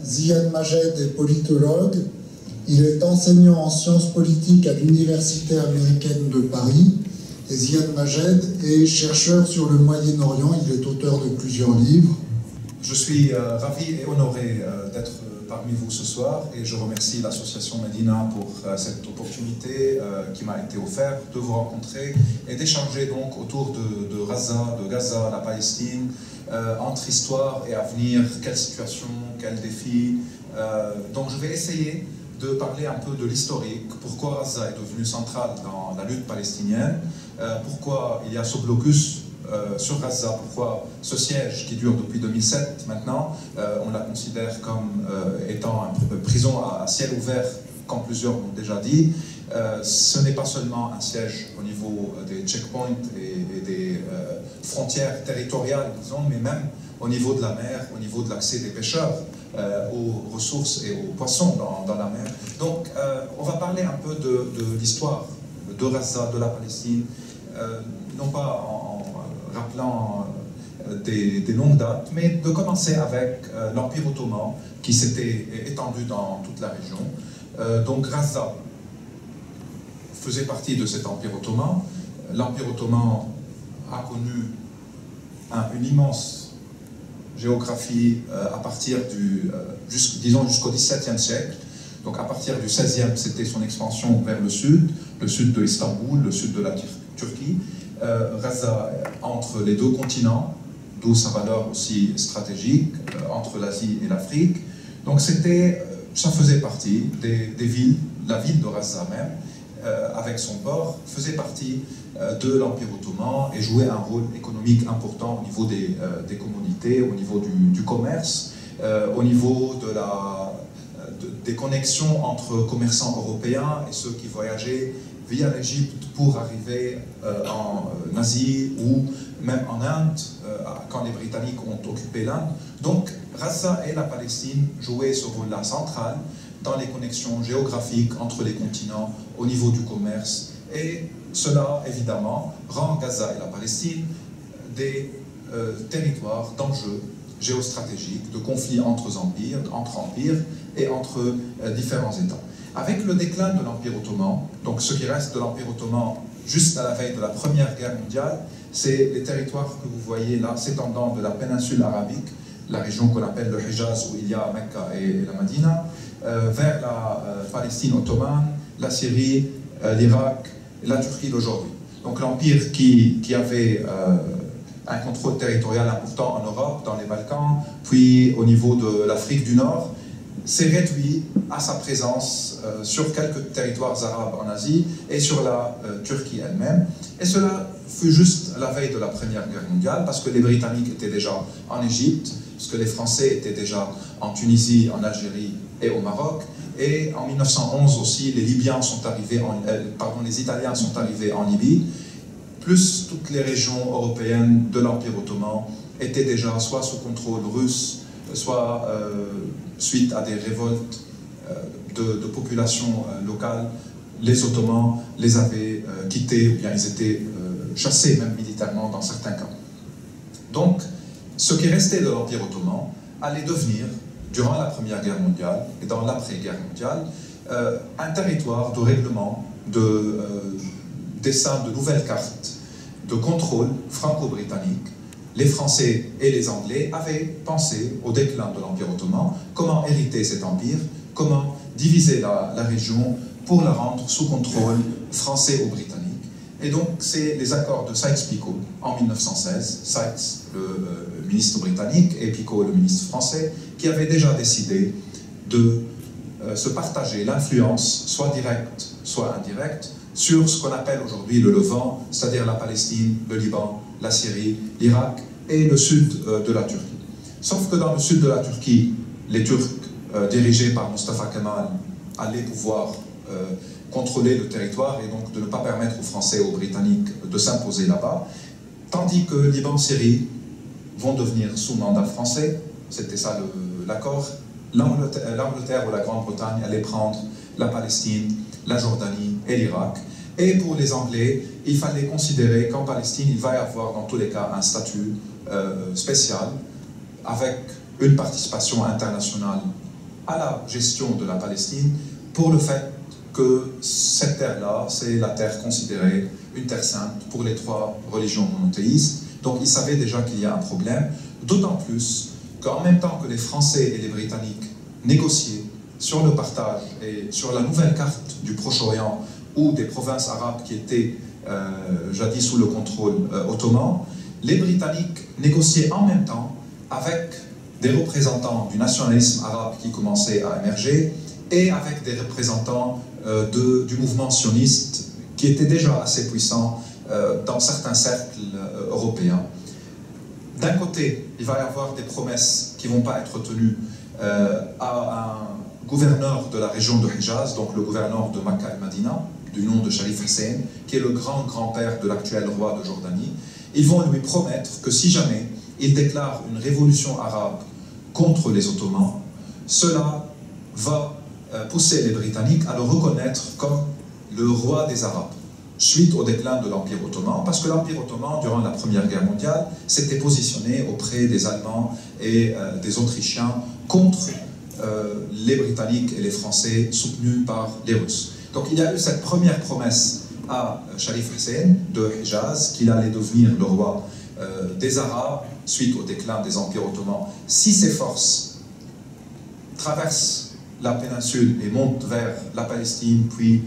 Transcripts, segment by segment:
Ziad Majed est politologue. Il est enseignant en sciences politiques à l'Université américaine de Paris. Et Ziad Majed est chercheur sur le Moyen-Orient. Il est auteur de plusieurs livres. Je suis ravi et honoré d'être parmi vous ce soir et je remercie l'association Medina pour cette opportunité qui m'a été offerte de vous rencontrer et d'échanger donc autour de Gaza, la Palestine, entre histoire et avenir, quelle situation, quels défis. Donc je vais essayer de parler un peu de l'historique, pourquoi Gaza est devenue centrale dans la lutte palestinienne, pourquoi il y a ce blocus sur Gaza, pourquoi ce siège qui dure depuis 2007 maintenant, on la considère comme étant une prison à ciel ouvert, comme plusieurs l'ont déjà dit. Ce n'est pas seulement un siège au niveau des checkpoints et des frontières territoriales, disons, mais même au niveau de la mer, au niveau de l'accès des pêcheurs aux ressources et aux poissons dans la mer. Donc on va parler un peu de l'histoire de Gaza, de la Palestine, non pas en rappelant des longues dates, mais de commencer avec l'Empire ottoman qui s'était étendu dans toute la région. Donc Gaza faisait partie de cet Empire ottoman. L'Empire ottoman a connu une immense géographie à partir disons jusqu'au XVIIe siècle. Donc à partir du XVIe, c'était son expansion vers le sud de Istanbul, le sud de la Turquie. Gaza entre les deux continents, d'où sa valeur aussi stratégique, entre l'Asie et l'Afrique. Donc ça faisait partie des villes, la ville de Gaza même, avec son port, faisait partie de l'Empire ottoman et jouait un rôle économique important au niveau des communautés, au niveau du commerce, au niveau des connexions entre commerçants européens et ceux qui voyageaient via l'Égypte pour arriver en Asie ou même en Inde, quand les Britanniques ont occupé l'Inde. Donc Gaza et la Palestine jouaient ce rôle-là central dans les connexions géographiques entre les continents au niveau du commerce. Et cela, évidemment, rend Gaza et la Palestine des territoires d'enjeux géostratégiques, de conflits entre empires et entre différents États. Avec le déclin de l'Empire ottoman, donc ce qui reste de l'Empire ottoman juste à la veille de la Première Guerre mondiale, c'est les territoires que vous voyez là, s'étendant de la péninsule arabique, la région qu'on appelle le Hijaz, où il y a Mecca et la Médina, vers la Palestine ottomane, la Syrie, l'Irak et la Turquie d'aujourd'hui. Donc l'Empire qui avait un contrôle territorial important en Europe, dans les Balkans, puis au niveau de l'Afrique du Nord, s'est réduit à sa présence sur quelques territoires arabes en Asie et sur la Turquie elle-même. Et cela fut juste à la veille de la Première Guerre mondiale, parce que les Britanniques étaient déjà en Égypte, parce que les Français étaient déjà en Tunisie, en Algérie et au Maroc. Et en 1911 aussi, les Italiens sont arrivés en Libye, plus toutes les régions européennes de l'Empire ottoman étaient déjà soit sous contrôle russe, soit suite à des révoltes de populations locales. Les Ottomans les avaient quittés, ou bien ils étaient chassés même militairement dans certains cas. Donc, ce qui restait de l'Empire ottoman allait devenir, durant la Première Guerre mondiale et dans l'après-guerre mondiale, un territoire de règlement, de dessin de nouvelles cartes, de contrôle franco-britannique. Les Français et les Anglais avaient pensé au déclin de l'Empire ottoman, comment hériter cet empire, comment diviser la région pour la rendre sous contrôle français ou britannique. Et donc, c'est les accords de Sykes-Picot en 1916, Sykes, le ministre britannique, et Picot, le ministre français, qui avaient déjà décidé de se partager l'influence, soit directe, soit indirecte, sur ce qu'on appelle aujourd'hui le Levant, c'est-à-dire la Palestine, le Liban, la Syrie, l'Irak et le sud de la Turquie. Sauf que dans le sud de la Turquie, les Turcs, dirigés par Mustafa Kemal, allaient pouvoir contrôler le territoire et donc de ne pas permettre aux Français et aux Britanniques de s'imposer là-bas, tandis que Liban, Syrie vont devenir sous mandat français, c'était ça l'accord. L'Angleterre ou la Grande-Bretagne allait prendre la Palestine, la Jordanie et l'Irak. Et pour les Anglais, il fallait considérer qu'en Palestine, il va y avoir dans tous les cas un statut spécial, avec une participation internationale à la gestion de la Palestine pour le fait que cette terre-là, c'est la terre considérée une terre sainte pour les trois religions monothéistes. Donc ils savaient déjà qu'il y a un problème, d'autant plus qu'en même temps que les Français et les Britanniques négociaient sur le partage et sur la nouvelle carte du Proche-Orient ou des provinces arabes qui étaient jadis sous le contrôle ottoman, les Britanniques négociaient en même temps avec des représentants du nationalisme arabe qui commençait à émerger et avec des représentants du mouvement sioniste qui était déjà assez puissant dans certains cercles européens. D'un côté, il va y avoir des promesses qui ne vont pas être tenues à un gouverneur de la région de Hijaz, donc le gouverneur de Makkah et Madina, du nom de Sharif Hussein, qui est le grand-grand-père de l'actuel roi de Jordanie. Ils vont lui promettre que si jamais il déclare une révolution arabe contre les Ottomans, cela va pousser les Britanniques à le reconnaître comme le roi des Arabes, suite au déclin de l'Empire ottoman, parce que l'Empire ottoman, durant la Première Guerre mondiale, s'était positionné auprès des Allemands et des Autrichiens contre les Britanniques et les Français soutenus par les Russes. Donc il y a eu cette première promesse à Sharif Hussein de Hijaz qu'il allait devenir le roi des Arabes suite au déclin des empires ottomans. Si ces forces traversent la péninsule et montent vers la Palestine, puis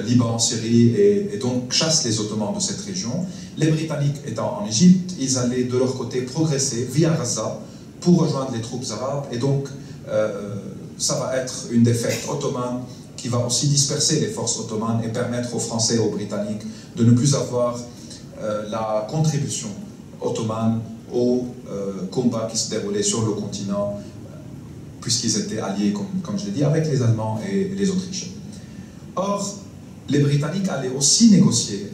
Liban, Syrie, et donc chassent les Ottomans de cette région, les Britanniques étant en Égypte, ils allaient de leur côté progresser via Gaza pour rejoindre les troupes arabes, et donc ça va être une défaite ottomane qui va aussi disperser les forces ottomanes et permettre aux Français et aux Britanniques de ne plus avoir la contribution ottomane au combat qui se déroulait sur le continent, puisqu'ils étaient alliés, comme je l'ai dit, avec les Allemands et les Autrichiens. Or, les Britanniques allaient aussi négocier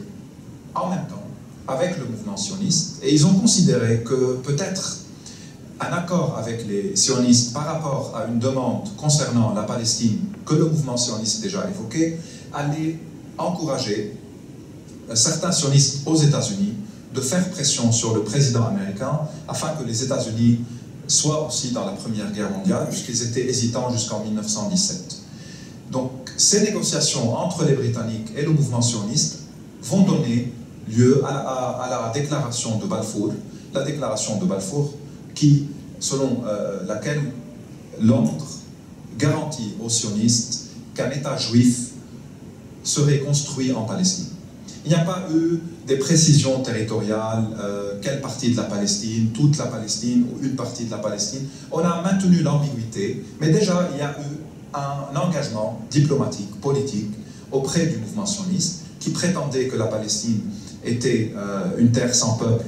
en même temps avec le mouvement sioniste, et ils ont considéré que peut-être un accord avec les sionistes par rapport à une demande concernant la Palestine que le mouvement sioniste déjà évoqué allait encourager certains sionistes aux États-Unis de faire pression sur le président américain afin que les États-Unis soient aussi dans la Première Guerre mondiale, puisqu'ils étaient hésitants jusqu'en 1917. Donc ces négociations entre les Britanniques et le mouvement sioniste vont donner lieu à la déclaration de Balfour, la déclaration de Balfour selon laquelle Londres garantit aux sionistes qu'un État juif serait construit en Palestine. Il n'y a pas eu des précisions territoriales, quelle partie de la Palestine, toute la Palestine ou une partie de la Palestine. On a maintenu l'ambiguïté, mais déjà il y a eu un engagement diplomatique, politique, auprès du mouvement sioniste qui prétendait que la Palestine était une terre sans peuple,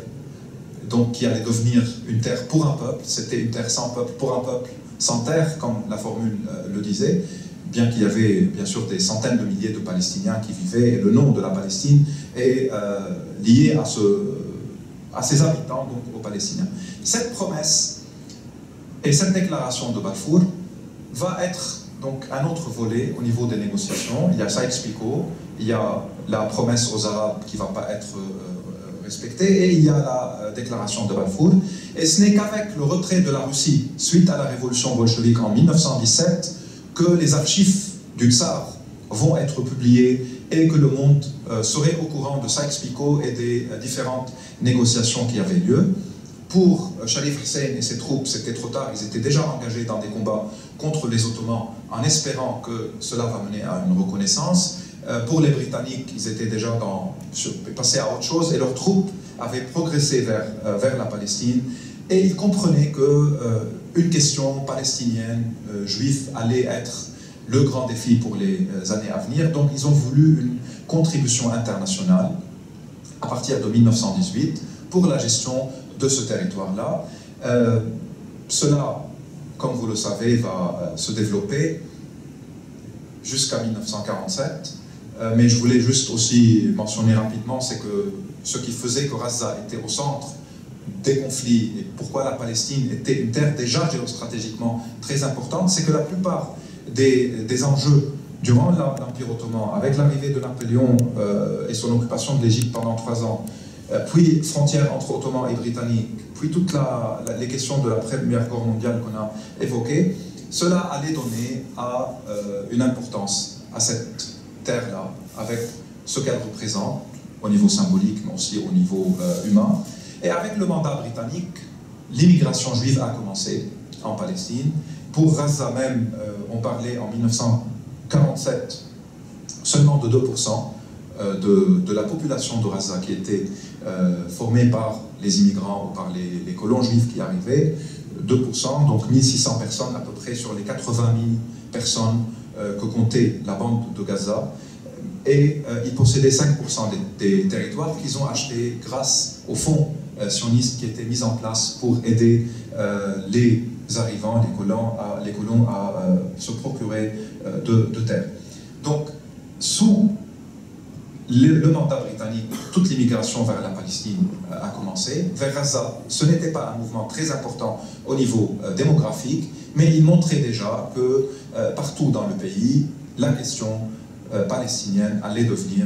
donc qui allait devenir une terre pour un peuple. C'était une terre sans peuple pour un peuple sans terre, comme la formule le disait, bien qu'il y avait bien sûr des centaines de milliers de Palestiniens qui vivaient, et le nom de la Palestine est lié à ses habitants, donc aux Palestiniens. Cette promesse et cette déclaration de Balfour va être donc un autre volet au niveau des négociations. Il y a Sykes-Picot, il y a la promesse aux Arabes qui ne va pas être respectée, et il y a la déclaration de Balfour. Et ce n'est qu'avec le retrait de la Russie suite à la révolution bolchevique en 1917 que les archives du Tsar vont être publiées et que le monde serait au courant de Sykes-Picot et des différentes négociations qui avaient lieu. Pour Sharif Hussein et ses troupes, c'était trop tard, ils étaient déjà engagés dans des combats contre les Ottomans en espérant que cela va mener à une reconnaissance. Pour les Britanniques, ils étaient déjà passés à autre chose et leurs troupes avaient progressé vers la Palestine, et ils comprenaient qu'une question palestinienne, juive, allait être le grand défi pour les années à venir. Donc ils ont voulu une contribution internationale à partir de 1918 pour la gestion de ce territoire-là. Cela, comme vous le savez, va se développer jusqu'à 1947. Mais je voulais juste aussi mentionner rapidement, c'est que ce qui faisait que Gaza était au centre des conflits et pourquoi la Palestine était une terre déjà géostratégiquement très importante, c'est que la plupart des enjeux durant l'Empire ottoman, avec l'arrivée de Napoléon et son occupation de l'Égypte pendant 3 ans, puis frontières entre Ottomans et Britanniques, puis toutes les questions de la Première Guerre mondiale qu'on a évoquées, cela allait donner une importance à cette terre-là, avec ce qu'elle représente au niveau symbolique, mais aussi au niveau humain. Et avec le mandat britannique, l'immigration juive a commencé en Palestine. Pour Gaza même, on parlait en 1947 seulement de 2% de la population de Gaza qui était formée par les immigrants ou par les colons juifs qui arrivaient, 2%, donc 1600 personnes à peu près sur les 80 000 personnes que comptait la bande de Gaza. Et ils possédaient 5% des territoires qu'ils ont achetés grâce au fonds sioniste qui était mis en place pour aider les arrivants, les colons à se procurer de terre. Donc, sous le mandat britannique, toute l'immigration vers la Palestine a commencé. Vers Gaza, ce n'était pas un mouvement très important au niveau démographique, mais il montrait déjà que partout dans le pays, la question palestinienne allait devenir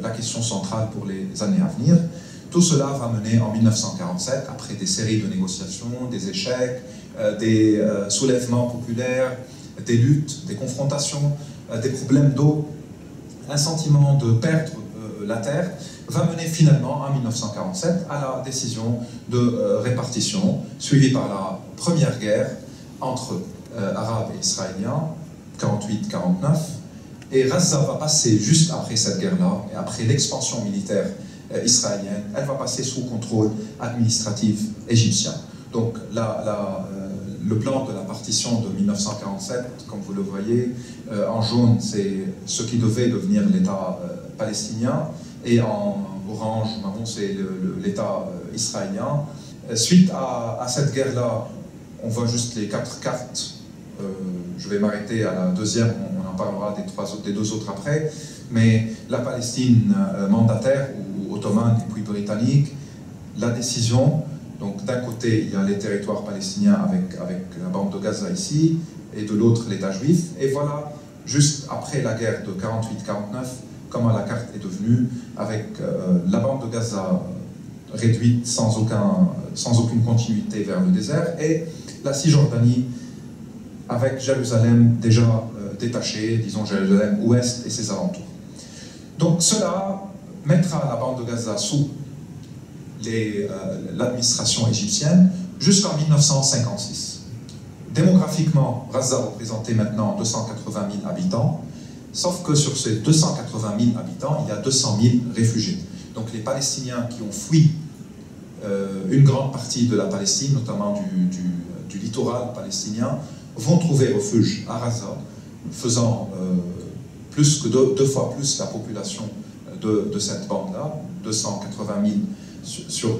la question centrale pour les années à venir. Tout cela va mener en 1947, après des séries de négociations, des échecs, des soulèvements populaires, des luttes, des confrontations, des problèmes d'eau, un sentiment de perdre la terre, va mener finalement en 1947 à la décision de répartition, suivie par la première guerre entre Arabes et Israéliens, 48-49, et Gaza va passer juste après cette guerre-là, et après l'expansion militaire israélienne, elle va passer sous contrôle administratif égyptien. Donc le plan de la partition de 1947, comme vous le voyez, en jaune, c'est ce qui devait devenir l'État palestinien, et en orange, marron, c'est l'État israélien. Suite à cette guerre-là, on voit juste les 4 cartes. Je vais m'arrêter à la deuxième, on en parlera des 2 autres après. Mais la Palestine mandataire, ou ottomane et puis britannique, la décision, donc d'un côté il y a les territoires palestiniens avec la bande de Gaza ici, et de l'autre l'État juif, et voilà, juste après la guerre de 48-49, comment la carte est devenue, avec la bande de Gaza réduite sans aucune continuité vers le désert, et la Cisjordanie avec Jérusalem déjà détachée, disons Jérusalem ouest et ses alentours. Donc cela mettra la bande de Gaza sous l'administration égyptienne jusqu'en 1956. Démographiquement, Gaza représentait maintenant 280 000 habitants, sauf que sur ces 280 000 habitants, il y a 200 000 réfugiés. Donc les Palestiniens qui ont fui une grande partie de la Palestine, notamment du littoral palestinien, vont trouver refuge à Gaza, faisant plus que 2 fois plus la population de cette bande-là, 200 000 sur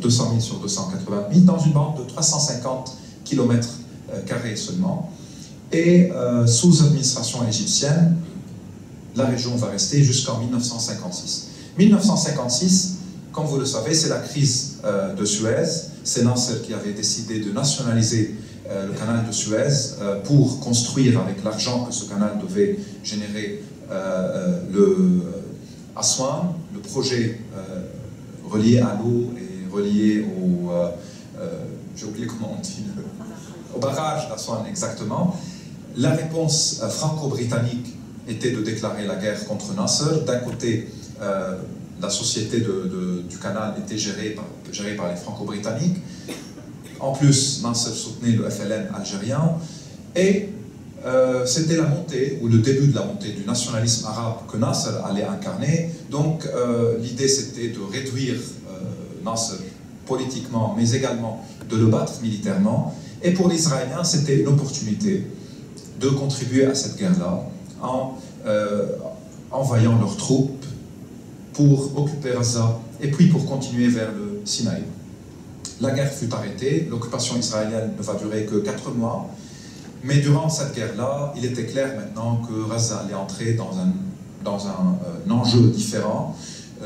280 000, dans une bande de 350 km² seulement. Et sous administration égyptienne, la région va rester jusqu'en 1956. 1956, comme vous le savez, c'est la crise de Suez. C'est Nasser qui avait décidé de nationaliser le canal de Suez pour construire avec l'argent que ce canal devait générer le Aswan, le projet relié à l'eau et relié au j'ai oublié comment on dit, au barrage d'Aswan exactement. La réponse franco-britannique était de déclarer la guerre contre Nasser. D'un côté, la société du canal était gérée par les franco-britanniques. En plus, Nasser soutenait le FLN algérien. Et c'était la montée, ou le début de la montée du nationalisme arabe que Nasser allait incarner. Donc l'idée c'était de réduire Nasser politiquement, mais également de le battre militairement. Et pour les Israéliens, c'était une opportunité de contribuer à cette guerre-là en envoyant leurs troupes pour occuper Gaza et puis pour continuer vers le Sinaï. La guerre fut arrêtée, l'occupation israélienne ne va durer que 4 mois, mais durant cette guerre-là, il était clair maintenant que Gaza allait entrer dans un enjeu différent.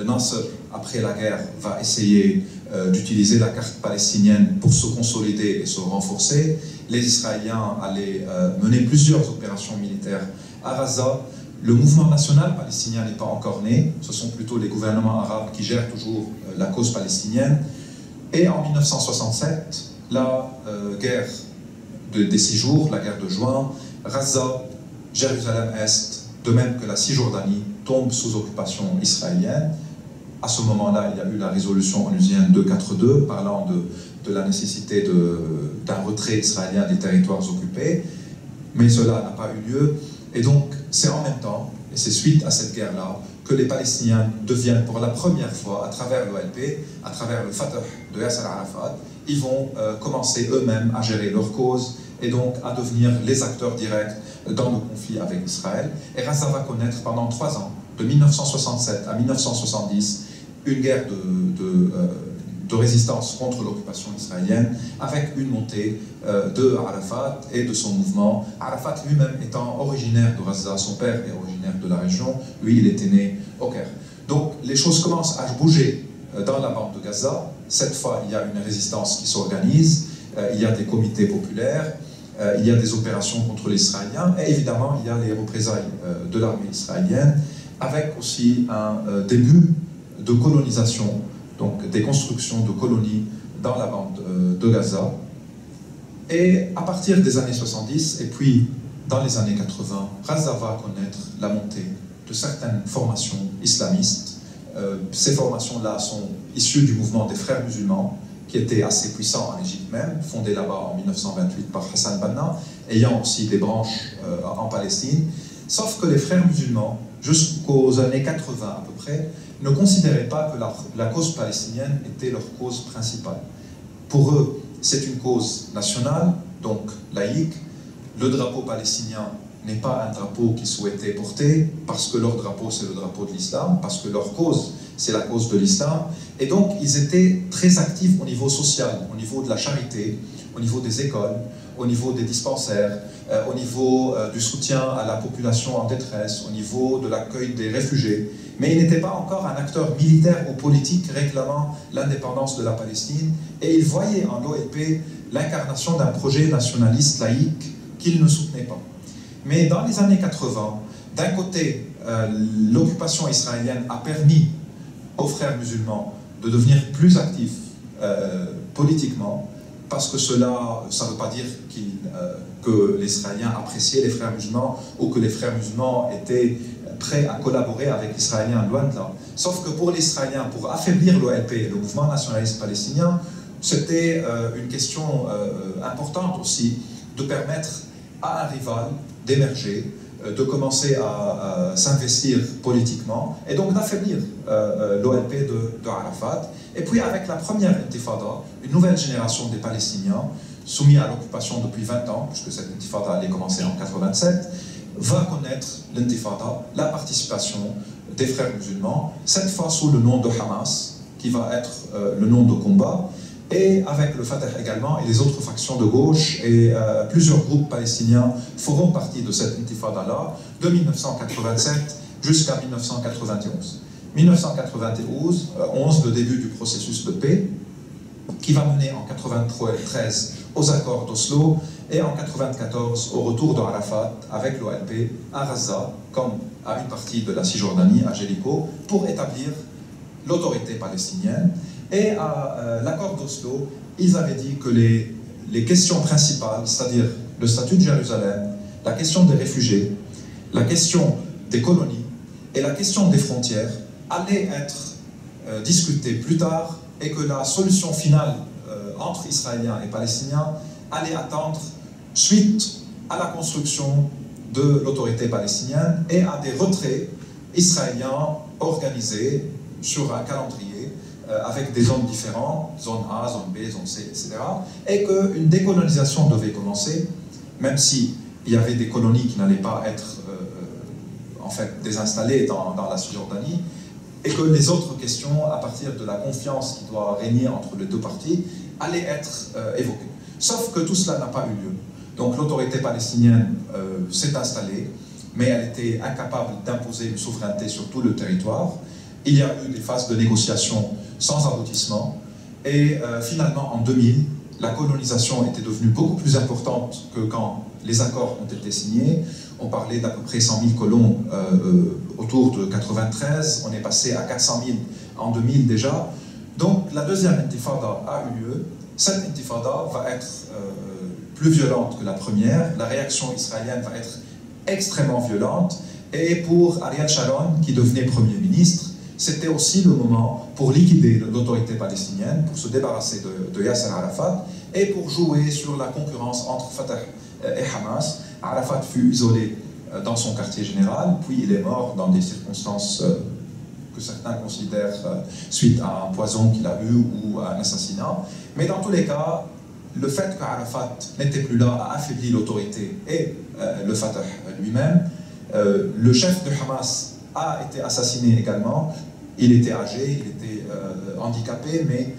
Nasser, après la guerre, va essayer d'utiliser la carte palestinienne pour se consolider et se renforcer. Les Israéliens allaient mener plusieurs opérations militaires à Gaza. Le mouvement national palestinien n'est pas encore né, ce sont plutôt les gouvernements arabes qui gèrent toujours la cause palestinienne. Et en 1967, la guerre des 6 jours, la guerre de juin, Gaza, Jérusalem-Est, de même que la Cisjordanie, tombent sous occupation israélienne. À ce moment-là, il y a eu la résolution onusienne 242 parlant de la nécessité d'un retrait israélien des territoires occupés, mais cela n'a pas eu lieu. Et donc, c'est en même temps, et c'est suite à cette guerre-là, que les Palestiniens deviennent pour la première fois, à travers l'OLP, à travers le Fatah de Yasser Arafat, ils vont commencer eux-mêmes à gérer leur cause et donc à devenir les acteurs directs dans le conflit avec Israël. Et Gaza va connaître pendant 3 ans, de 1967 à 1970, une guerre de résistance contre l'occupation israélienne, avec une montée de Arafat et de son mouvement. Arafat lui-même étant originaire de Gaza, son père est originaire de la région, lui il était né au Caire. Donc les choses commencent à bouger dans la bande de Gaza. Cette fois, il y a une résistance qui s'organise, il y a des comités populaires, il y a des opérations contre les Israéliens, et évidemment, il y a les représailles de l'armée israélienne, avec aussi un début de colonisation, donc des constructions de colonies dans la bande de Gaza. Et à partir des années 70, et puis dans les années 80, Gaza va connaître la montée de certaines formations islamistes. Ces formations-là sont issues du mouvement des Frères musulmans, qui était assez puissant en Égypte même, fondé là-bas en 1928 par Hassan Banna, ayant aussi des branches en Palestine. Sauf que les Frères musulmans, jusqu'aux années 80 à peu près, ne considéraient pas que la cause palestinienne était leur cause principale. Pour eux, c'est une cause nationale, donc laïque. Le drapeau palestinien n'est pas un drapeau qu'ils souhaitaient porter, parce que leur drapeau, c'est le drapeau de l'islam, parce que leur cause, c'est la cause de l'islam. Et donc, ils étaient très actifs au niveau social, au niveau de la charité, au niveau des écoles, au niveau des dispensaires, au niveau du soutien à la population en détresse, au niveau de l'accueil des réfugiés. Mais ils n'étaient pas encore un acteur militaire ou politique réclamant l'indépendance de la Palestine, et ils voyaient en l'OLP l'incarnation d'un projet nationaliste laïque qu'ils ne soutenaient pas. Mais dans les années 80, d'un côté, l'occupation israélienne a permis aux frères musulmans de devenir plus actifs politiquement, parce que cela, ça ne veut pas dire que les Israéliens appréciaient les frères musulmans ou que les frères musulmans étaient prêts à collaborer avec les Israéliens, loin de là. Sauf que pour les Israéliens, pour affaiblir l'OLP, le mouvement nationaliste palestinien, c'était une question importante aussi de permettre à un rival d'émerger, de commencer à s'investir politiquement et donc d'affaiblir l'OLP de Arafat. Et puis avec la première intifada, une nouvelle génération des Palestiniens soumis à l'occupation depuis 20 ans, puisque cette intifada allait commencer en 87, va connaître l'intifada, la participation des frères musulmans, cette fois sous le nom de Hamas, qui va être le nom de combat, et avec le Fatah également et les autres factions de gauche, et plusieurs groupes palestiniens feront partie de cette intifada-là, de 1987 jusqu'à 1991. 1991, le début du processus de paix, qui va mener en 1993 aux accords d'Oslo, et en 1994 au retour de Arafat avec l'OLP à Gaza, comme à une partie de la Cisjordanie, à Jéricho, pour établir l'autorité palestinienne. Et à l'accord d'Oslo, ils avaient dit que les questions principales, c'est-à-dire le statut de Jérusalem, la question des réfugiés, la question des colonies et la question des frontières allaient être discutées plus tard, et que la solution finale entre Israéliens et Palestiniens allait attendre suite à la construction de l'autorité palestinienne et à des retraits israéliens organisés sur un calendrier avec des zones différentes, zone A, zone B, zone C, etc. Et qu'une décolonisation devait commencer, même s'il y avait des colonies qui n'allaient pas être en fait désinstallées dans la Cisjordanie, et que les autres questions, à partir de la confiance qui doit régner entre les deux parties, allaient être évoquées. Sauf que tout cela n'a pas eu lieu. Donc l'autorité palestinienne s'est installée, mais elle était incapable d'imposer une souveraineté sur tout le territoire. Il y a eu des phases de négociation sans aboutissement, et finalement en 2000, la colonisation était devenue beaucoup plus importante que quand les accords ont été signés. On parlait d'à peu près 100 000 colons autour de 93, on est passé à 400 000 en 2000 déjà. Donc la deuxième intifada a eu lieu. Cette intifada va être plus violente que la première. La réaction israélienne va être extrêmement violente. Et pour Ariel Sharon, qui devenait Premier ministre, c'était aussi le moment pour liquider l'autorité palestinienne, pour se débarrasser de Yasser Arafat et pour jouer sur la concurrence entre Fatah et Hamas. Arafat fut isolé dans son quartier général, puis il est mort dans des circonstances que certains considèrent suite à un poison qu'il a eu ou à un assassinat. Mais dans tous les cas, le fait qu'Arafat n'était plus là a affaibli l'autorité et le Fatah lui-même. Le chef de Hamas a été assassiné également. Il était âgé, il était handicapé, mais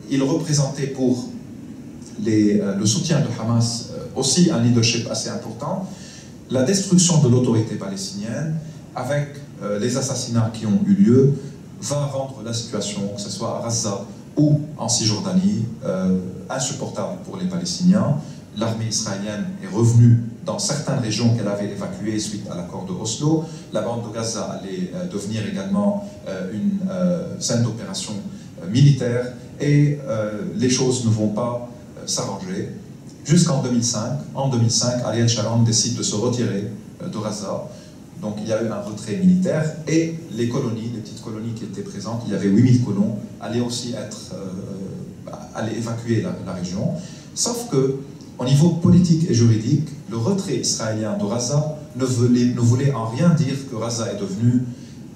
il représentait pour le soutien de Hamas aussi un leadership assez important. La destruction de l'autorité palestinienne, avec les assassinats qui ont eu lieu, va rendre la situation, que ce soit à Gaza ou en Cisjordanie, insupportable pour les Palestiniens. L'armée israélienne est revenue dans certaines régions qu'elle avait évacuées suite à l'accord de Oslo. La bande de Gaza allait devenir également une scène d'opération militaire et les choses ne vont pas s'arranger. Jusqu'en 2005. En 2005, Ariel Sharon décide de se retirer de Gaza. Donc il y a eu un retrait militaire et les colonies, les petites colonies qui étaient présentes, il y avait 8000 colons, allaient aussi allaient évacuer la région. Sauf que, au niveau politique et juridique, le retrait israélien de Gaza ne voulait en rien dire que Gaza est devenu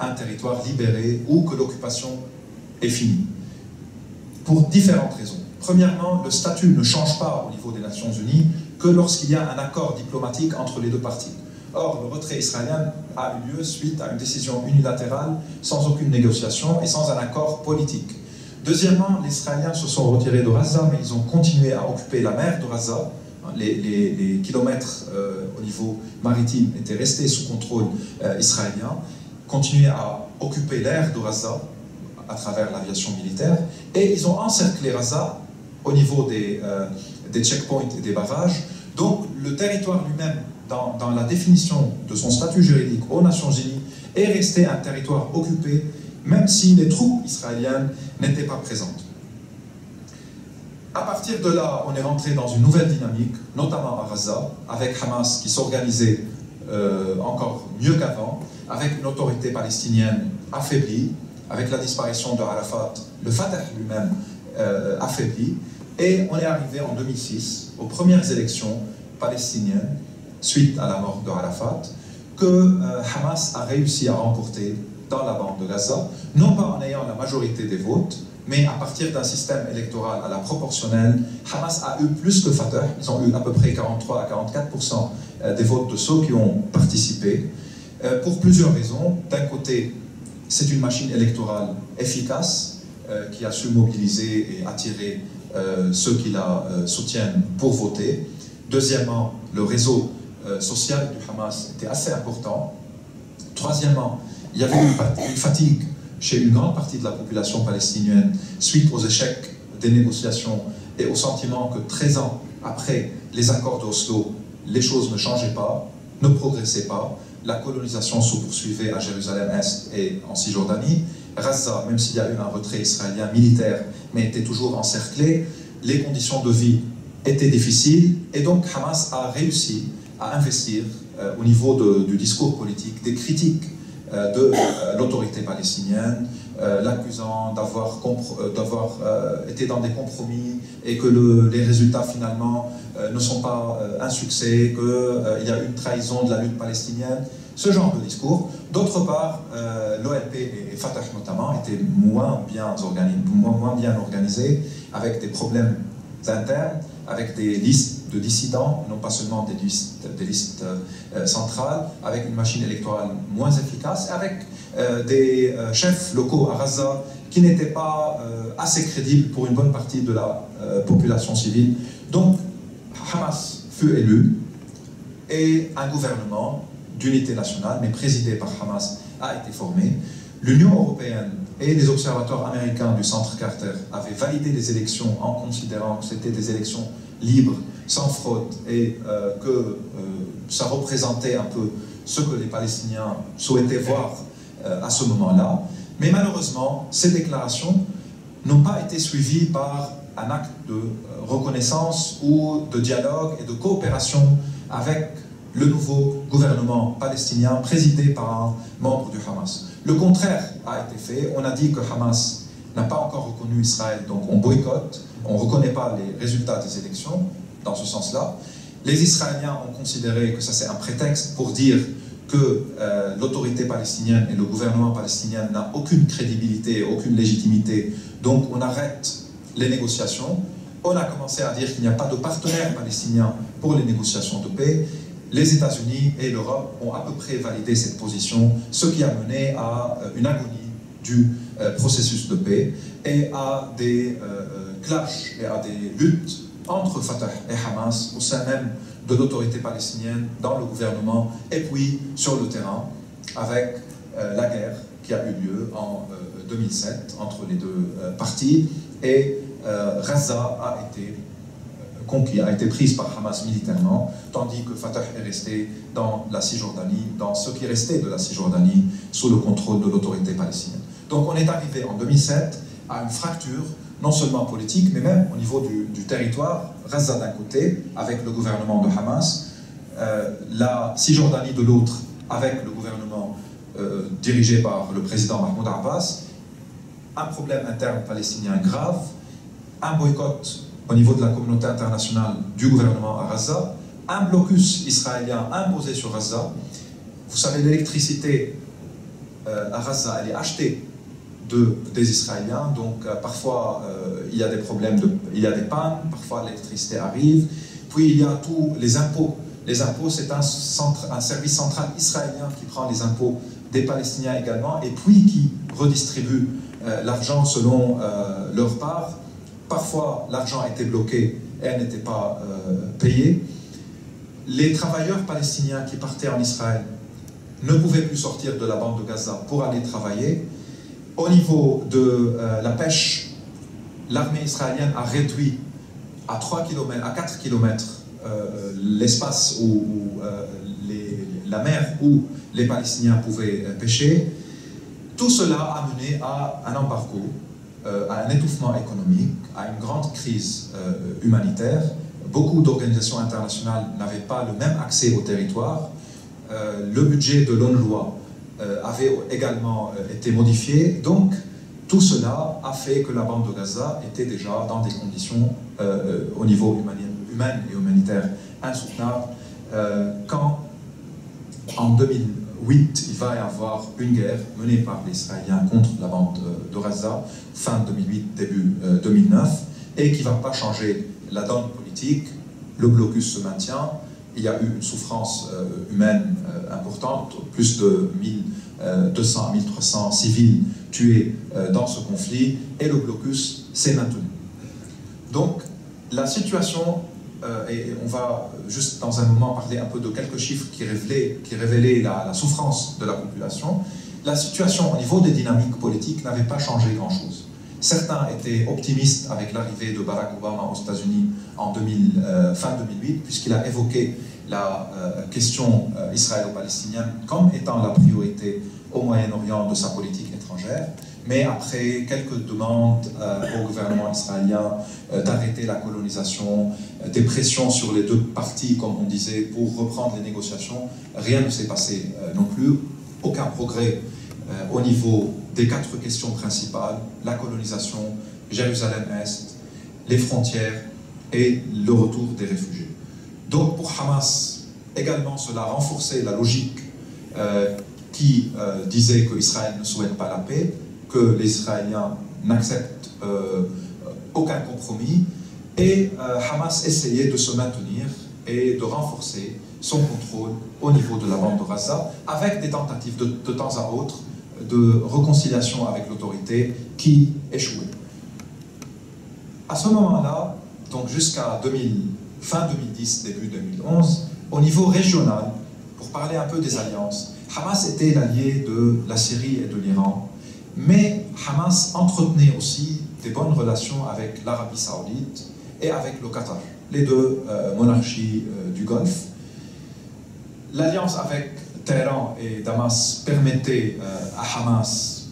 un territoire libéré ou que l'occupation est finie. Pour différentes raisons. Premièrement, le statut ne change pas au niveau des Nations Unies que lorsqu'il y a un accord diplomatique entre les deux parties. Or, le retrait israélien a eu lieu suite à une décision unilatérale, sans aucune négociation et sans un accord politique. Deuxièmement, les Israéliens se sont retirés de Gaza, mais ils ont continué à occuper la mer de Gaza. Les kilomètres au niveau maritime étaient restés sous contrôle israélien, continuaient à occuper l'air de Gaza à travers l'aviation militaire, et ils ont encerclé Gaza au niveau des checkpoints et des barrages. Donc le territoire lui-même, dans la définition de son statut juridique aux Nations Unies, est resté un territoire occupé, même si les troupes israéliennes n'étaient pas présentes. À partir de là, on est rentré dans une nouvelle dynamique, notamment à Gaza, avec Hamas qui s'organisait encore mieux qu'avant, avec une autorité palestinienne affaiblie, avec la disparition de Arafat, le Fatah lui-même affaibli, et on est arrivé en 2006 aux premières élections palestiniennes, suite à la mort de Arafat, que Hamas a réussi à remporter dans la bande de Gaza, non pas en ayant la majorité des votes, mais à partir d'un système électoral à la proportionnelle. Hamas a eu plus que Fatah, ils ont eu à peu près 43 à 44% des votes de ceux qui ont participé, pour plusieurs raisons. D'un côté, c'est une machine électorale efficace qui a su mobiliser et attirer ceux qui la soutiennent pour voter. Deuxièmement, le réseau social du Hamas était assez important. Troisièmement, il y avait une fatigue chez une grande partie de la population palestinienne suite aux échecs des négociations et au sentiment que 13 ans après les accords d'Oslo, les choses ne changeaient pas, ne progressaient pas. La colonisation se poursuivait à Jérusalem-Est et en Cisjordanie. Gaza, même s'il y a eu un retrait israélien militaire, mais était toujours encerclé, les conditions de vie étaient difficiles et donc Hamas a réussi à investir au niveau du discours politique des critiques de l'autorité palestinienne, l'accusant d'avoir été dans des compromis et que les résultats finalement ne sont pas un succès, qu'il y a une trahison de la lutte palestinienne, ce genre de discours. D'autre part, l'OLP et Fatah notamment étaient moins bien organisés, avec des problèmes internes, avec des listes de dissidents, non pas seulement des listes centrales, avec une machine électorale moins efficace, avec des chefs locaux à Gaza qui n'étaient pas assez crédibles pour une bonne partie de la population civile. Donc, Hamas fut élu et un gouvernement d'unité nationale, mais présidé par Hamas, a été formé. L'Union européenne et les observateurs américains du Centre Carter avaient validé les élections en considérant que c'était des élections libres, sans fraude, et que ça représentait un peu ce que les Palestiniens souhaitaient voir à ce moment-là. Mais malheureusement, ces déclarations n'ont pas été suivies par un acte de reconnaissance ou de dialogue et de coopération avec le nouveau gouvernement palestinien présidé par un membre du Hamas. Le contraire a été fait. On a dit que Hamas n'a pas encore reconnu Israël, donc on boycotte, on ne reconnaît pas les résultats des élections dans ce sens-là. Les Israéliens ont considéré que ça c'est un prétexte pour dire que l'autorité palestinienne et le gouvernement palestinien n'ont aucune crédibilité, aucune légitimité, donc on arrête les négociations. On a commencé à dire qu'il n'y a pas de partenaire palestinien pour les négociations de paix. Les États-Unis et l'Europe ont à peu près validé cette position, ce qui a mené à une agonie du processus de paix et à des clashs et à des luttes entre Fatah et Hamas au sein même de l'autorité palestinienne, dans le gouvernement et puis sur le terrain avec la guerre qui a eu lieu en 2007 entre les deux parties et Gaza a été conquis, a été prise par Hamas militairement, tandis que Fatah est resté dans la Cisjordanie, dans ce qui restait de la Cisjordanie, sous le contrôle de l'autorité palestinienne. Donc on est arrivé en 2007 à une fracture, non seulement politique, mais même au niveau du territoire, Gaza d'un côté, avec le gouvernement de Hamas, la Cisjordanie de l'autre, avec le gouvernement dirigé par le président Mahmoud Abbas, un problème interne palestinien grave, un boycott au niveau de la communauté internationale du gouvernement à Gaza, un blocus israélien imposé sur Gaza. Vous savez, l'électricité à Gaza, elle est achetée des Israéliens, donc parfois il y a des problèmes, il y a des pannes, parfois l'électricité arrive, puis il y a tous les impôts. Les impôts, c'est un service central israélien qui prend les impôts des Palestiniens également, et puis qui redistribue l'argent selon leur part. Parfois, l'argent était bloqué et elle n'était pas payée. Les travailleurs palestiniens qui partaient en Israël ne pouvaient plus sortir de la bande de Gaza pour aller travailler. Au niveau de la pêche, l'armée israélienne a réduit à 3 km, à 4 km l'espace où la mer où les Palestiniens pouvaient pêcher. Tout cela a mené à un embargo, à un étouffement économique, à une grande crise humanitaire. Beaucoup d'organisations internationales n'avaient pas le même accès au territoire. Le budget de l'ONU avait également été modifié. Donc, tout cela a fait que la bande de Gaza était déjà dans des conditions au niveau humain et humanitaire insoutenables. Quand, en 2008, il va y avoir une guerre menée par les Israéliens contre la bande de Gaza, fin 2008, début 2009, et qui ne va pas changer la donne politique. Le blocus se maintient. Il y a eu une souffrance humaine importante, plus de 1200 à 1300 civils tués dans ce conflit, et le blocus s'est maintenu. Donc, la situation, et on va juste dans un moment parler un peu de quelques chiffres qui révélaient la souffrance de la population. La situation au niveau des dynamiques politiques n'avait pas changé grand-chose. Certains étaient optimistes avec l'arrivée de Barack Obama aux États-Unis en fin 2008, puisqu'il a évoqué la question israélo-palestinienne comme étant la priorité au Moyen-Orient de sa politique étrangère. Mais après quelques demandes au gouvernement israélien d'arrêter la colonisation, des pressions sur les deux parties, comme on disait, pour reprendre les négociations, rien ne s'est passé non plus. Aucun progrès au niveau des 4 questions principales, la colonisation, Jérusalem-Est, les frontières et le retour des réfugiés. Donc pour Hamas, également cela a renforcé la logique qui disait qu'Israël ne souhaite pas la paix, que les Israéliens n'acceptent aucun compromis, et Hamas essayait de se maintenir et de renforcer son contrôle au niveau de la bande de Gaza, avec des tentatives de temps à autre de réconciliation avec l'autorité qui échouaient. À ce moment-là, donc jusqu'à fin 2010, début 2011, au niveau régional, pour parler un peu des alliances, Hamas était l'allié de la Syrie et de l'Iran, mais Hamas entretenait aussi des bonnes relations avec l'Arabie Saoudite et avec le Qatar, les deux monarchies du Golfe. L'alliance avec Téhéran et Damas permettait à Hamas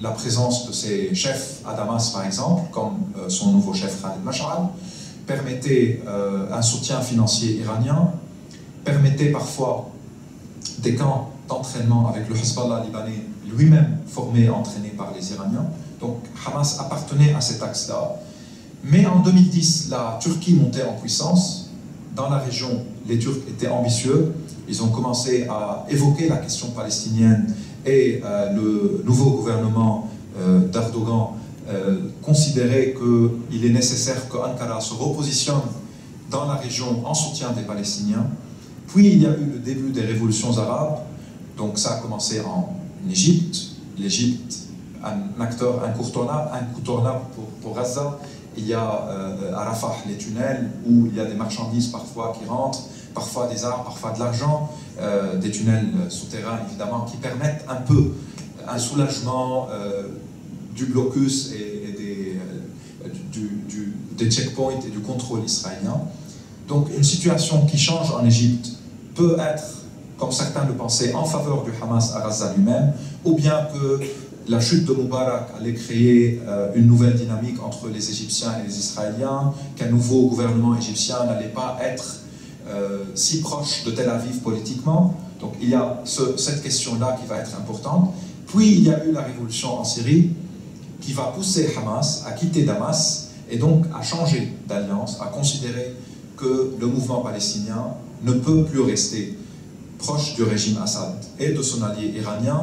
la présence de ses chefs à Damas, par exemple, comme son nouveau chef Khaled Mash'al, permettait un soutien financier iranien, permettait parfois des camps d'entraînement avec le Hezbollah libanais, lui-même formé et entraîné par les Iraniens. Donc Hamas appartenait à cet axe-là. Mais en 2010, la Turquie montait en puissance. Dans la région, les Turcs étaient ambitieux. Ils ont commencé à évoquer la question palestinienne et le nouveau gouvernement d'Erdogan considérait qu'il est nécessaire que Ankara se repositionne dans la région en soutien des Palestiniens. Puis il y a eu le début des révolutions arabes. Donc ça a commencé en Égypte. L'Égypte, un acteur incontournable pour Gaza. Il y a à Rafah les tunnels où il y a des marchandises parfois qui rentrent, parfois des armes, parfois de l'argent, des tunnels souterrains évidemment qui permettent un peu un soulagement du blocus et des checkpoints et du contrôle israélien. Donc une situation qui change en Égypte peut être, comme certains le pensaient, en faveur du Hamas à Gaza lui-même, ou bien que la chute de Moubarak allait créer une nouvelle dynamique entre les Égyptiens et les Israéliens, qu'un nouveau gouvernement égyptien n'allait pas être si proche de Tel Aviv politiquement. Donc il y a cette question-là qui va être importante. Puis il y a eu la révolution en Syrie qui va pousser Hamas à quitter Damas et donc à changer d'alliance, à considérer que le mouvement palestinien ne peut plus rester proche du régime Assad et de son allié iranien,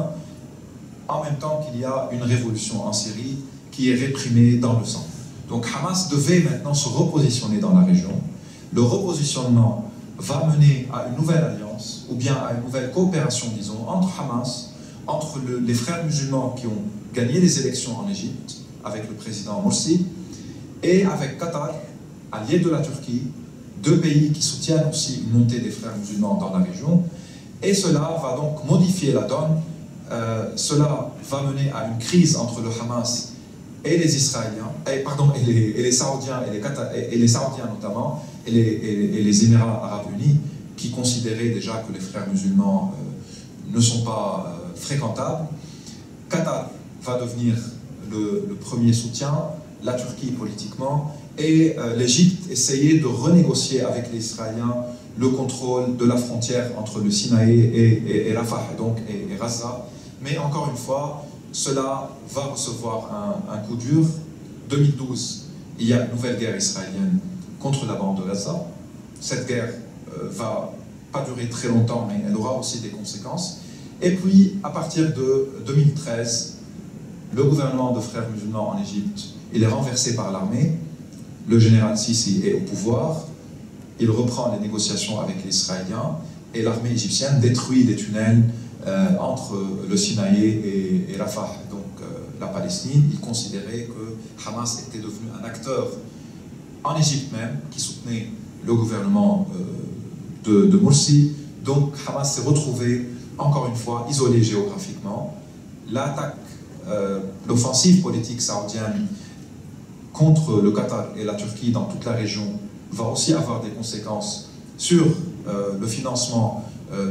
en même temps qu'il y a une révolution en Syrie qui est réprimée dans le sang. Donc Hamas devait maintenant se repositionner dans la région. Le repositionnement va mener à une nouvelle alliance, ou bien à une nouvelle coopération, disons, entre Hamas, entre les frères musulmans qui ont gagné les élections en Égypte, avec le président Morsi, et avec Qatar, allié de la Turquie, deux pays qui soutiennent aussi une montée des frères musulmans dans la région. Et cela va donc modifier la donne. Cela va mener à une crise entre le Hamas et les Israéliens, et les Saoudiens, et les Saoudiens notamment, et les Émirats arabes unis, qui considéraient déjà que les frères musulmans ne sont pas fréquentables. Qatar va devenir le premier soutien, la Turquie politiquement, et l'Égypte essayait de renégocier avec les Israéliens le contrôle de la frontière entre le Sinaï et Rafah, et Gaza. Mais encore une fois, cela va recevoir un coup dur. 2012, il y a une nouvelle guerre israélienne contre la bande de Gaza. Cette guerre va pas durer très longtemps, mais elle aura aussi des conséquences. Et puis, à partir de 2013, le gouvernement de frères musulmans en Égypte, il est renversé par l'armée. Le général Sisi est au pouvoir. Il reprend les négociations avec les Israéliens et l'armée égyptienne détruit des tunnels entre le Sinaï et Rafah, donc la Palestine. Il considérait que Hamas était devenu un acteur en Égypte même, qui soutenait le gouvernement de Morsi. Donc Hamas s'est retrouvé, encore une fois, isolé géographiquement. L'attaque, l'offensive politique saoudienne contre le Qatar et la Turquie dans toute la région va aussi avoir des conséquences sur le financement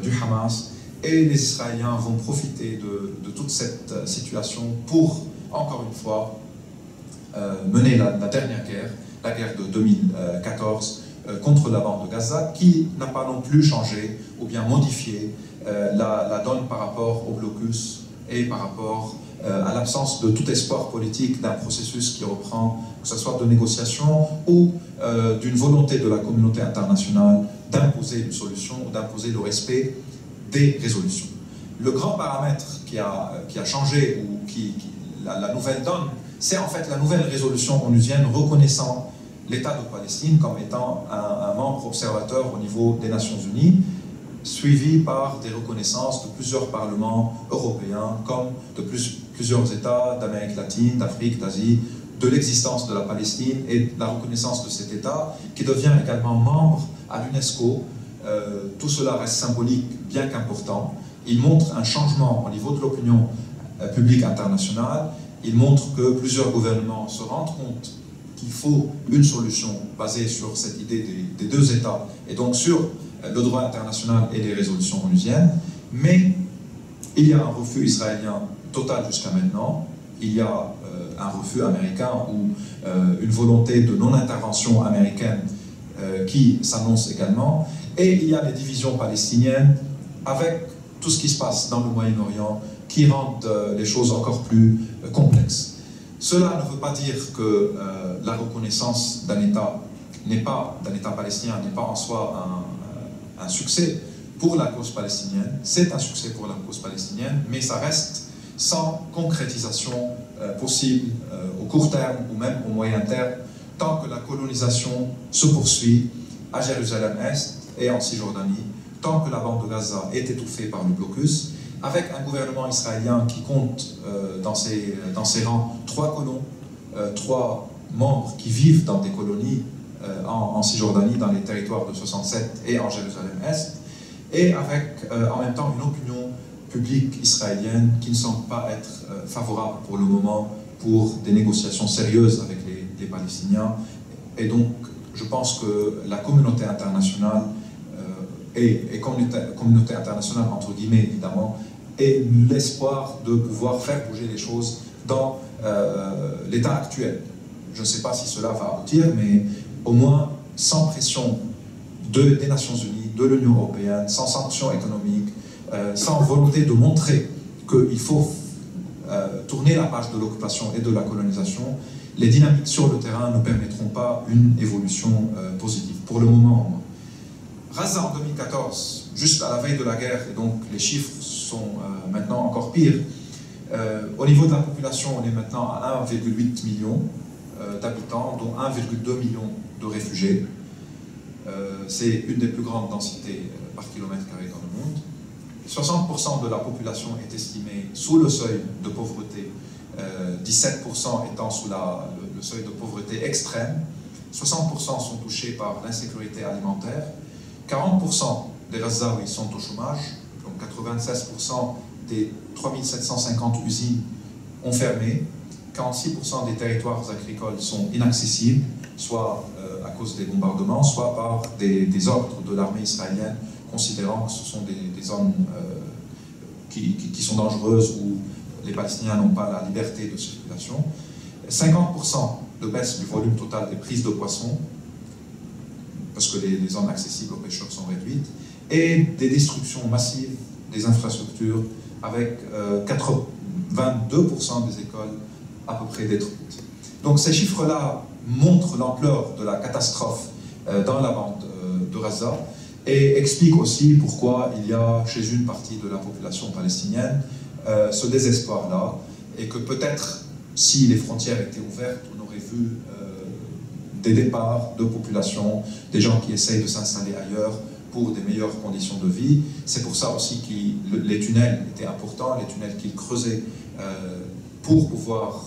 du Hamas. Et les Israéliens vont profiter de toute cette situation pour, encore une fois, mener la dernière guerre, la guerre de 2014, contre la bande de Gaza, qui n'a pas non plus changé ou bien modifié la donne par rapport au blocus et par rapport à l'absence de tout espoir politique d'un processus qui reprend, que ce soit de négociation ou d'une volonté de la communauté internationale d'imposer une solution ou d'imposer le respect des résolutions. Le grand paramètre qui a changé, ou la nouvelle donne, c'est en fait la nouvelle résolution onusienne reconnaissant l'État de Palestine comme étant un membre observateur au niveau des Nations Unies, suivi par des reconnaissances de plusieurs parlements européens, comme de plusieurs États d'Amérique latine, d'Afrique, d'Asie, de l'existence de la Palestine et de la reconnaissance de cet État, qui devient également membre à l'UNESCO. Tout cela reste symbolique, bien qu'important. Il montre un changement au niveau de l'opinion publique internationale. Il montre que plusieurs gouvernements se rendent compte qu'il faut une solution basée sur cette idée des deux États, et donc sur le droit international et les résolutions onusiennes. Mais il y a un refus israélien total jusqu'à maintenant. il y a un refus américain ou une volonté de non-intervention américaine qui s'annonce également. Et il y a les divisions palestiniennes avec tout ce qui se passe dans le Moyen-Orient qui rendent les choses encore plus complexes. Cela ne veut pas dire que la reconnaissance d'un État palestinien n'est pas en soi un succès pour la cause palestinienne. C'est un succès pour la cause palestinienne, mais ça reste sans concrétisation possible au court terme ou même au moyen terme, tant que la colonisation se poursuit à Jérusalem-Est et en Cisjordanie, tant que la bande de Gaza est étouffée par le blocus, avec un gouvernement israélien qui compte dans ses rangs 3 colons, 3 membres qui vivent dans des colonies en Cisjordanie, dans les territoires de 67 et en Jérusalem-Est, et avec en même temps une opinion publique israélienne qui ne semble pas être favorable pour le moment pour des négociations sérieuses avec les Palestiniens. Et donc, je pense que la communauté internationale, communauté internationale entre guillemets évidemment, et l'espoir de pouvoir faire bouger les choses dans l'état actuel. Je ne sais pas si cela va aboutir, mais au moins sans pression des Nations Unies, de l'Union européenne, sans sanctions économiques, sans volonté de montrer qu'il faut tourner la page de l'occupation et de la colonisation, les dynamiques sur le terrain ne permettront pas une évolution positive, pour le moment. Gaza en 2014, juste à la veille de la guerre, et donc les chiffres sont maintenant encore pires, au niveau de la population, on est maintenant à 1,8 million d'habitants, dont 1,2 million de réfugiés. C'est une des plus grandes densités par kilomètre carré dans le monde. 60% de la population est estimée sous le seuil de pauvreté, 17% étant sous le seuil de pauvreté extrême. 60% sont touchés par l'insécurité alimentaire. 40% des Gazaouis sont au chômage, donc 96% des 3750 usines ont fermé. 46% des territoires agricoles sont inaccessibles, soit à cause des bombardements, soit par des ordres de l'armée israélienne, considérant que ce sont des zones qui sont dangereuses où les Palestiniens n'ont pas la liberté de circulation. 50% de baisse du volume total des prises de poissons, parce que les zones accessibles aux pêcheurs sont réduites, et des destructions massives des infrastructures, avec 22% des écoles à peu près détruites. Donc ces chiffres-là montrent l'ampleur de la catastrophe dans la bande de Gaza et expliquent aussi pourquoi il y a chez une partie de la population palestinienne ce désespoir-là, et que peut-être si les frontières étaient ouvertes, on aurait vu des départs de population, des gens qui essayent de s'installer ailleurs pour des meilleures conditions de vie. C'est pour ça aussi que les tunnels étaient importants, les tunnels qu'ils creusaient pour pouvoir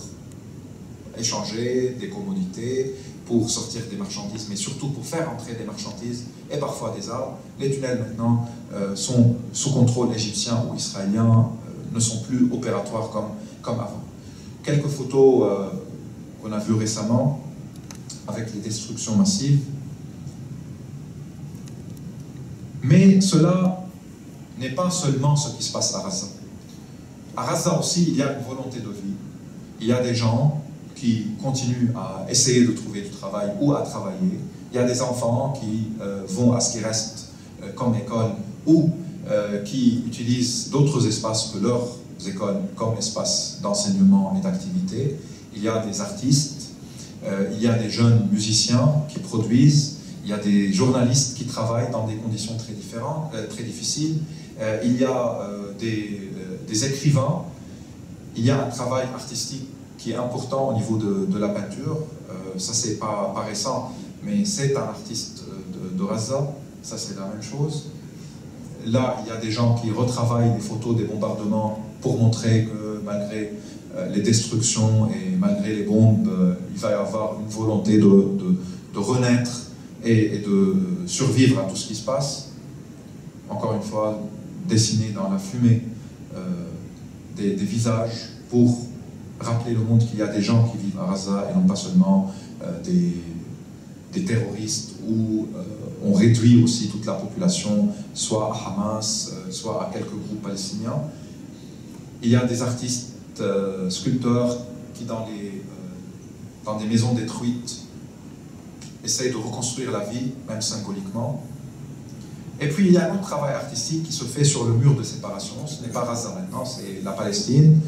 échanger des commodités, pour sortir des marchandises, mais surtout pour faire entrer des marchandises et parfois des armes. Les tunnels maintenant sont sous contrôle égyptien ou israélien, ne sont plus opératoires comme avant. Quelques photos qu'on a vues récemment avec les destructions massives. Mais cela n'est pas seulement ce qui se passe à Gaza. À Gaza aussi, il y a une volonté de vie. Il y a des gens qui continuent à essayer de trouver du travail ou à travailler. Il y a des enfants qui vont à ce qui reste comme école ou qui utilisent d'autres espaces que leurs écoles comme espace d'enseignement et d'activité. Il y a des artistes, il y a des jeunes musiciens qui produisent, il y a des journalistes qui travaillent dans des conditions très différentes, très difficiles, il y a des écrivains, il y a un travail artistique qui est important au niveau de la peinture. Ça, c'est pas récent, mais c'est un artiste de Gaza, ça c'est la même chose. Là, il y a des gens qui retravaillent les photos des bombardements pour montrer que malgré les destructions et malgré les bombes, il va y avoir une volonté de renaître et de survivre à tout ce qui se passe. Encore une fois, dessiner dans la fumée des visages pour rappeler le monde qu'il y a des gens qui vivent à Gaza et non pas seulement des terroristes, où on réduit aussi toute la population, soit à Hamas, soit à quelques groupes palestiniens. Il y a des artistes sculpteur qui, dans des maisons détruites, essaye de reconstruire la vie, même symboliquement. Et puis il y a un autre travail artistique qui se fait sur le mur de séparation. Ce n'est pas Gaza maintenant, c'est la Palestine.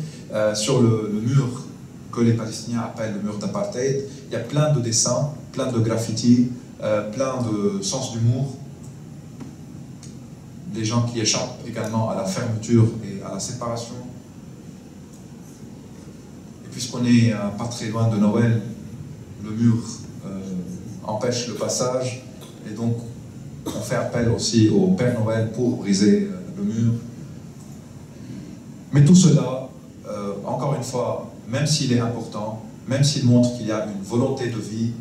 Sur le mur que les Palestiniens appellent le mur d'apartheid, il y a plein de dessins, plein de graffitis, plein de sens d'humour. Des gens qui échappent également à la fermeture et à la séparation. Et puisqu'on n'est pas très loin de Noël, le mur empêche le passage, et donc on fait appel aussi au Père Noël pour briser le mur. Mais tout cela, encore une fois, même s'il est important, même s'il montre qu'il y a une volonté de vie,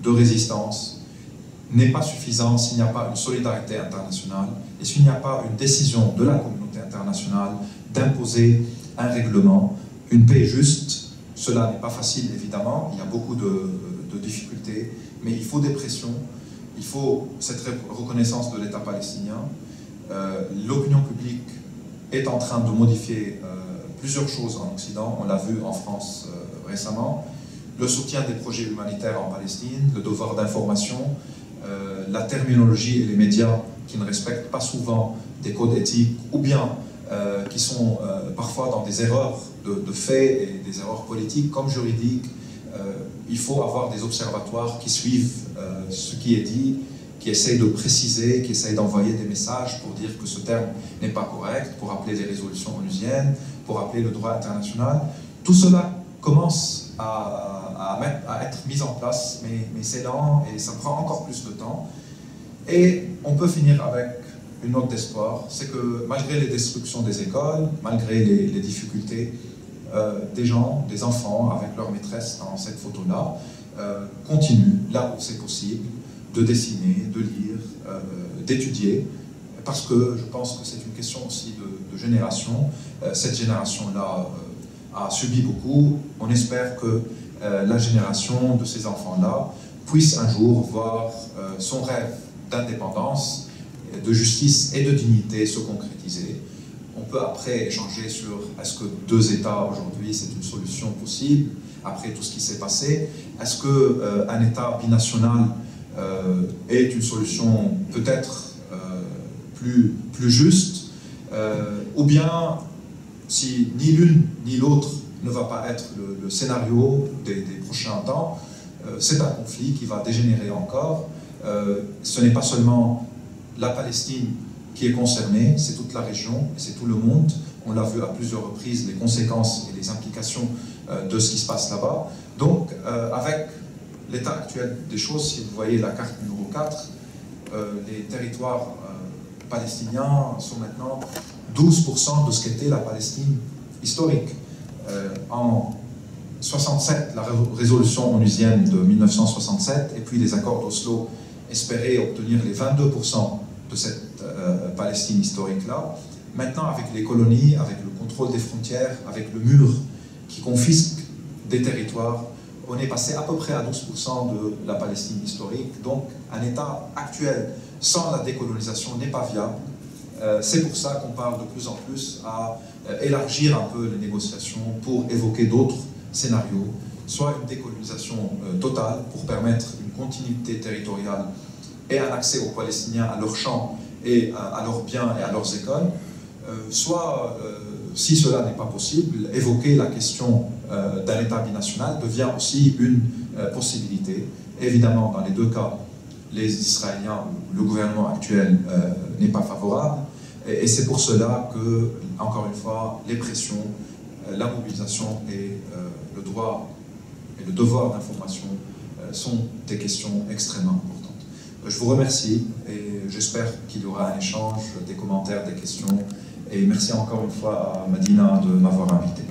de résistance, n'est pas suffisant s'il n'y a pas une solidarité internationale et s'il n'y a pas une décision de la communauté internationale d'imposer un règlement, une paix juste. Cela n'est pas facile, évidemment, il y a beaucoup de difficultés, mais il faut des pressions, il faut cette reconnaissance de l'État palestinien. L'opinion publique est en train de modifier plusieurs choses en Occident, on l'a vu en France récemment. Le soutien des projets humanitaires en Palestine, le devoir d'information, la terminologie et les médias qui ne respectent pas souvent des codes éthiques ou bien qui sont parfois dans des erreurs de faits et des erreurs politiques comme juridiques. Il faut avoir des observatoires qui suivent ce qui est dit, qui essayent de préciser, qui essayent d'envoyer des messages pour dire que ce terme n'est pas correct, pour appeler les résolutions onusiennes, pour appeler le droit international. Tout cela commence à être mis en place, mais c'est lent et ça prend encore plus de temps. Et on peut finir avec une note d'espoir, c'est que malgré les destructions des écoles, malgré les difficultés, des gens, des enfants avec leur maîtresse dans cette photo-là, continuent, là où c'est possible, de dessiner, de lire, d'étudier, parce que je pense que c'est une question aussi de génération. Cette génération-là a subi beaucoup. On espère que la génération de ces enfants-là puisse un jour voir son rêve d'indépendance, de justice et de dignité se concrétiser. On peut après échanger sur est-ce que 2 États aujourd'hui c'est une solution possible, après tout ce qui s'est passé. Est-ce qu'un État binational est une solution peut-être plus juste, ou bien si ni l'une ni l'autre ne va pas être le scénario des prochains temps, c'est un conflit qui va dégénérer encore. Ce n'est pas seulement la Palestine qui est concernée, c'est toute la région, c'est tout le monde. On l'a vu à plusieurs reprises, les conséquences et les implications de ce qui se passe là-bas. Donc, avec l'état actuel des choses, si vous voyez la carte numéro 4, les territoires palestiniens sont maintenant 12% de ce qu'était la Palestine historique. En 67, la résolution onusienne de 1967, et puis les accords d'Oslo espéraient obtenir les 22% de cette Palestine historique-là. Maintenant, avec les colonies, avec le contrôle des frontières, avec le mur qui confisque des territoires, on est passé à peu près à 12% de la Palestine historique. Donc, un État actuel sans la décolonisation n'est pas viable. C'est pour ça qu'on parle de plus en plus à élargir un peu les négociations pour évoquer d'autres scénarios, soit une décolonisation totale pour permettre une continuité territoriale et un accès aux Palestiniens à leurs champs et à leurs biens et à leurs écoles, soit, si cela n'est pas possible, évoquer la question d'un État binational devient aussi une possibilité. Évidemment, dans les 2 cas, les Israéliens ou le gouvernement actuel n'est pas favorable, et c'est pour cela que, encore une fois, les pressions, la mobilisation et le droit et le devoir d'information sont des questions extrêmement importantes. Je vous remercie et j'espère qu'il y aura un échange, des commentaires, des questions, et merci encore une fois à Madina de m'avoir invité.